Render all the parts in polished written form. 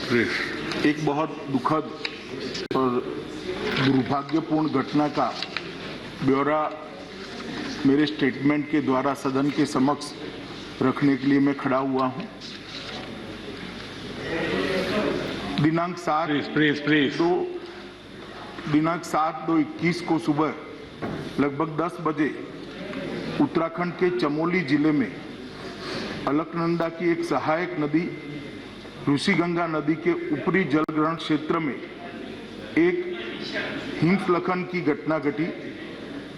एक बहुत दुखद और दुर्भाग्यपूर्ण घटना का ब्यौरा मेरे स्टेटमेंट के द्वारा सदन के समक्ष रखने के लिए मैं खड़ा हुआ हूं। दिनांक 7/2/21 को सुबह लगभग 10 बजे उत्तराखंड के चमोली जिले में अलकनंदा की एक सहायक नदी ऋषिगंगा नदी के ऊपरी जलग्रहण क्षेत्र में एक हिमस्खलन की घटना घटी,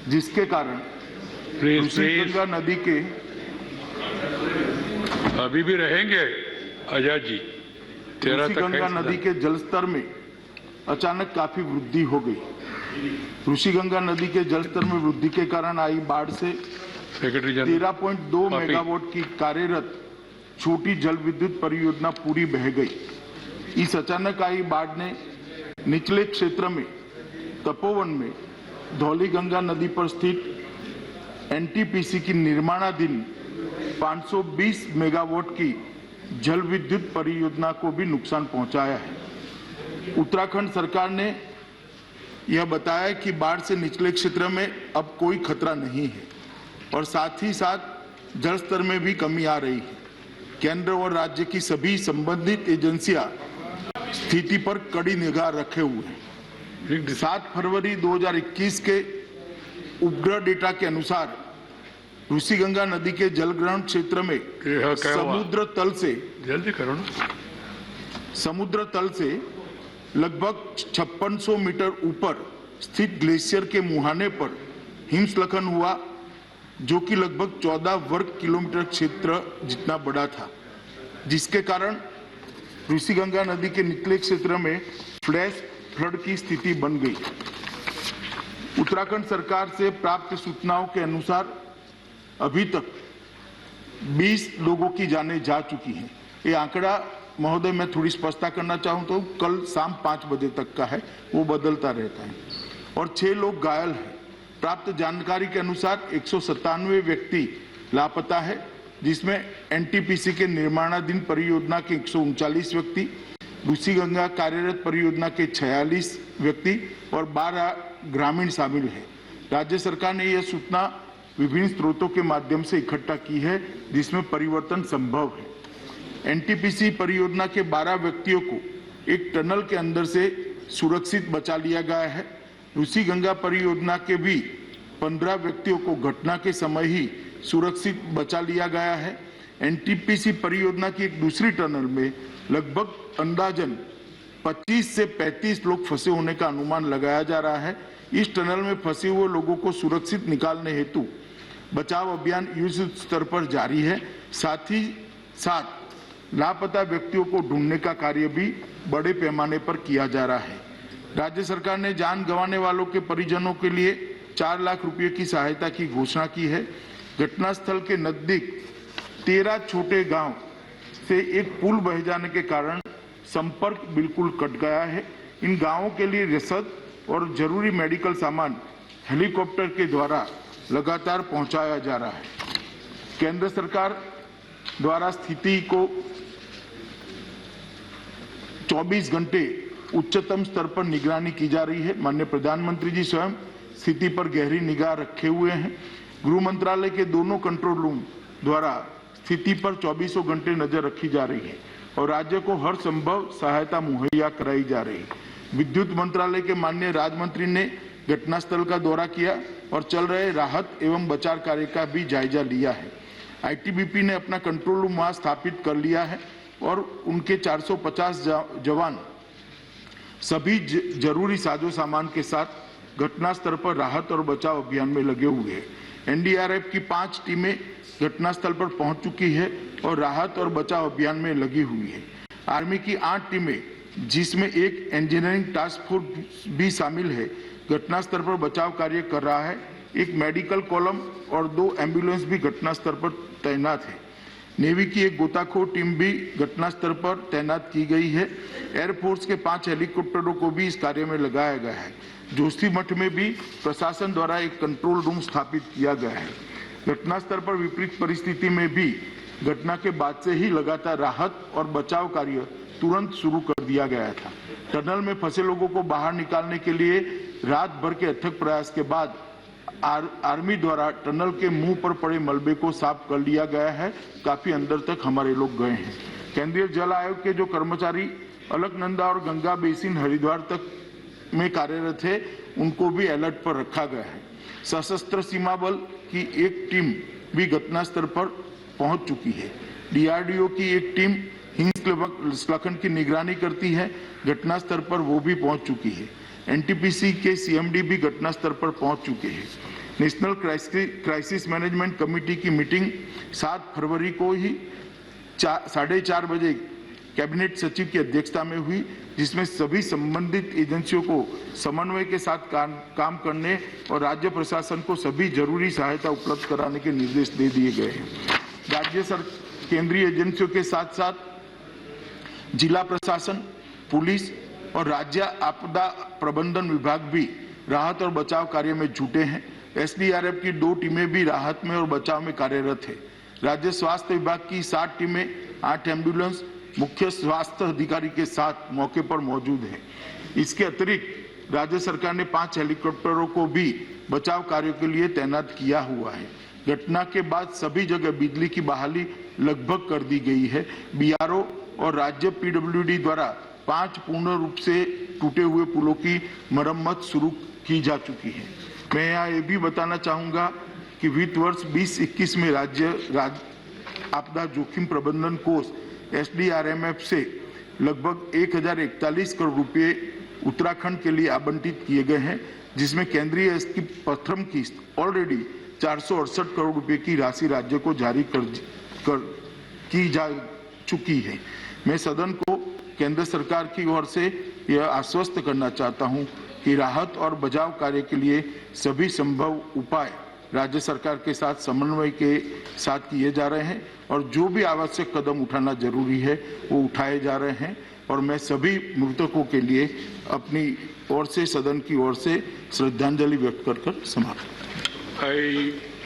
जिसके कारण ऋषिगंगा नदी के अभी भी रहेंगे आजाद जी। ऋषिगंगा नदी के जलस्तर में अचानक काफी वृद्धि हो गई। ऋषिगंगा नदी के जलस्तर में वृद्धि के कारण आई बाढ़ से 13.2 मेगावाट की कार्यरत छोटी जल विद्युत परियोजना पूरी बह गई। इस अचानक आई बाढ़ ने निचले क्षेत्र में तपोवन में धौलीगंगा नदी पर स्थित एनटीपीसी की निर्माणाधीन 520 मेगावाट की जल विद्युत परियोजना को भी नुकसान पहुंचाया है। उत्तराखंड सरकार ने यह बताया कि बाढ़ से निचले क्षेत्र में अब कोई खतरा नहीं है और साथ ही साथ जल स्तर में भी कमी आ रही है। केंद्र और राज्य की सभी संबंधित एजेंसियां स्थिति पर कड़ी निगाह रखे हुए हैं। 7 फरवरी 2021 के उपग्रह डेटा के अनुसार ऋषिगंगा नदी के जलग्रहण क्षेत्र में समुद्र तल से लगभग 5600 मीटर ऊपर स्थित ग्लेशियर के मुहाने पर हिमस्खलन हुआ, जो कि लगभग 14 वर्ग किलोमीटर क्षेत्र जितना बड़ा था, जिसके कारण ऋषिगंगा नदी के निचले क्षेत्र में फ्लैश फ्लड की स्थिति बन गई। उत्तराखंड सरकार से प्राप्त सूचनाओं के अनुसार अभी तक 20 लोगों की जानें जा चुकी हैं। ये आंकड़ा महोदय मैं थोड़ी स्पष्टता करना चाहूं तो कल शाम 5 बजे तक का है, वो बदलता रहता है, और 6 लोग घायल हैं। प्राप्त जानकारी के अनुसार 197 व्यक्ति लापता है, जिसमें एनटीपीसी के निर्माणाधीन परियोजना के 139 व्यक्ति, ऋषिगंगा कार्यरत परियोजना के 46 व्यक्ति और 12 ग्रामीण शामिल हैं। राज्य सरकार ने यह सूचना विभिन्न स्रोतों के माध्यम से इकट्ठा की है, जिसमें परिवर्तन संभव है। एनटीपीसी परियोजना के 12 व्यक्तियों को एक टनल के अंदर से सुरक्षित बचा लिया गया है। ऋषिगंगा परियोजना के भी 15 व्यक्तियों को घटना के समय ही सुरक्षित बचा लिया गया है। एनटीपीसी परियोजना की एक दूसरी टनल में लगभग अंदाजन 25 से 35 लोग फंसे होने का अनुमान लगाया जा रहा है। इस टनल में फंसे हुए लोगों को सुरक्षित निकालने हेतु बचाव अभियान युद्ध स्तर पर जारी है। साथ ही साथ लापता व्यक्तियों को ढूंढने का कार्य भी बड़े पैमाने पर किया जा रहा है। राज्य सरकार ने जान गंवाने वालों के परिजनों के लिए 4 लाख रुपए की सहायता की घोषणा की है। घटनास्थल के नजदीक 13 छोटे गांव से एक पुल बह जाने के कारण संपर्क बिल्कुल कट गया है। इन गांवों के लिए रसद और जरूरी मेडिकल सामान हेलीकॉप्टर के द्वारा लगातार पहुंचाया जा रहा है। केंद्र सरकार द्वारा स्थिति को 24 घंटे उच्चतम स्तर पर निगरानी की जा रही है। माननीय प्रधानमंत्री जी स्वयं स्थिति पर गहरी निगाह रखे हुए हैं। गृह मंत्रालय के दोनों कंट्रोल रूम द्वारा स्थिति पर 24 घंटे नजर रखी जा रही है और राज्य को हर संभव सहायता मुहैया कराई जा रही है। विद्युत मंत्रालय के माननीय राज्य मंत्री ने घटनास्थल का दौरा किया और चल रहे राहत एवं बचाव कार्य का भी जायजा लिया है। आईटीबीपी ने अपना कंट्रोल रूम वहां स्थापित कर लिया है और उनके 450 जवान सभी जरूरी साजो सामान के साथ घटनास्थल पर राहत और बचाव अभियान में लगे हुए हैं। एनडीआरएफ की 5 टीमें घटनास्थल पर पहुंच चुकी है और राहत और बचाव अभियान में लगी हुई है। आर्मी की 8 टीमें, जिसमें एक इंजीनियरिंग टास्क फोर्स भी शामिल है, घटनास्थल पर बचाव कार्य कर रहा है। एक मेडिकल कॉलम और 2 एम्बुलेंस भी घटनास्थल पर तैनात है। नेवी की एक गोताखोर टीम भी घटनास्थल पर तैनात की गई है। एयरफोर्स के 5 हेलीकॉप्टरों को भी इस कार्य में लगाया गया है। जोशीमठ में भी प्रशासन द्वारा एक कंट्रोल रूम स्थापित किया गया है। घटनास्थल पर विपरीत परिस्थिति में भी घटना के बाद से ही लगातार राहत और बचाव कार्य तुरंत शुरू कर दिया गया था। टनल में फंसे लोगों को बाहर निकालने के लिए रात भर के अथक प्रयास के बाद आर्मी द्वारा टनल के मुंह पर पड़े मलबे को साफ कर लिया गया है। काफी अंदर तक हमारे लोग गए हैं। केंद्रीय जल आयोग के जो कर्मचारी अलकनंदा और गंगा बेसिन हरिद्वार तक में कार्यरत थे, उनको भी अलर्ट पर रखा गया है। सशस्त्र सीमा बल की एक टीम भी घटनास्थल पर पहुंच चुकी है। डीआरडीओ की एक टीम हिमस्खलन की निगरानी करती है। घटनास्थल पर वो भी पहुंच चुकी है। एनटीपीसी के सीएमडी भी घटनास्थल पर पहुंच चुके हैं। नेशनल क्राइसिस मैनेजमेंट कमेटी की मीटिंग 7 फरवरी को ही 4:30 बजे कैबिनेट सचिव की अध्यक्षता में हुई, जिसमें सभी संबंधित एजेंसियों को समन्वय के साथ काम करने और राज्य प्रशासन को सभी जरूरी सहायता उपलब्ध कराने के निर्देश दे दिए गए हैं। केंद्रीय एजेंसियों के साथ साथ जिला प्रशासन, पुलिस और राज्य आपदा प्रबंधन विभाग भी राहत और बचाव कार्य में जुटे हैं। एसडीआरएफ की 2 टीमें भी राहत में और बचाव में कार्यरत है। राज्य स्वास्थ्य विभाग की 7 टीमें, 8 एम्बुलेंस मुख्य स्वास्थ्य अधिकारी के साथ मौके पर मौजूद है। इसके अतिरिक्त राज्य सरकार ने 5 हेलीकॉप्टरों को भी बचाव कार्यों के लिए तैनात किया हुआ है। घटना के बाद सभी जगह बिजली की बहाली लगभग कर दी गई है। बीआरओ और राज्य पीडब्ल्यूडी द्वारा 5 पूर्ण रूप से टूटे हुए पुलों की मरम्मत शुरू की जा चुकी है। मैं यहाँ ये भी बताना चाहूँगा कि वित्त वर्ष 2021 में राज्य आपदा जोखिम प्रबंधन कोष एसडीआरएमएफ से लगभग 1041 करोड़ रुपए उत्तराखंड के लिए आवंटित किए गए हैं, जिसमें केंद्रीय की प्रथम किस्त ऑलरेडी 468 करोड़ रुपए की राशि राज्य को जारी की जा चुकी है। मैं सदन को केंद्र सरकार की ओर से यह आश्वस्त करना चाहता हूं कि राहत और बचाव कार्य के लिए सभी संभव उपाय राज्य सरकार के साथ समन्वय के साथ किए जा रहे हैं और जो भी आवश्यक कदम उठाना जरूरी है वो उठाए जा रहे हैं। और मैं सभी मृतकों के लिए अपनी ओर से, सदन की ओर से श्रद्धांजलि व्यक्त कर समाप्त।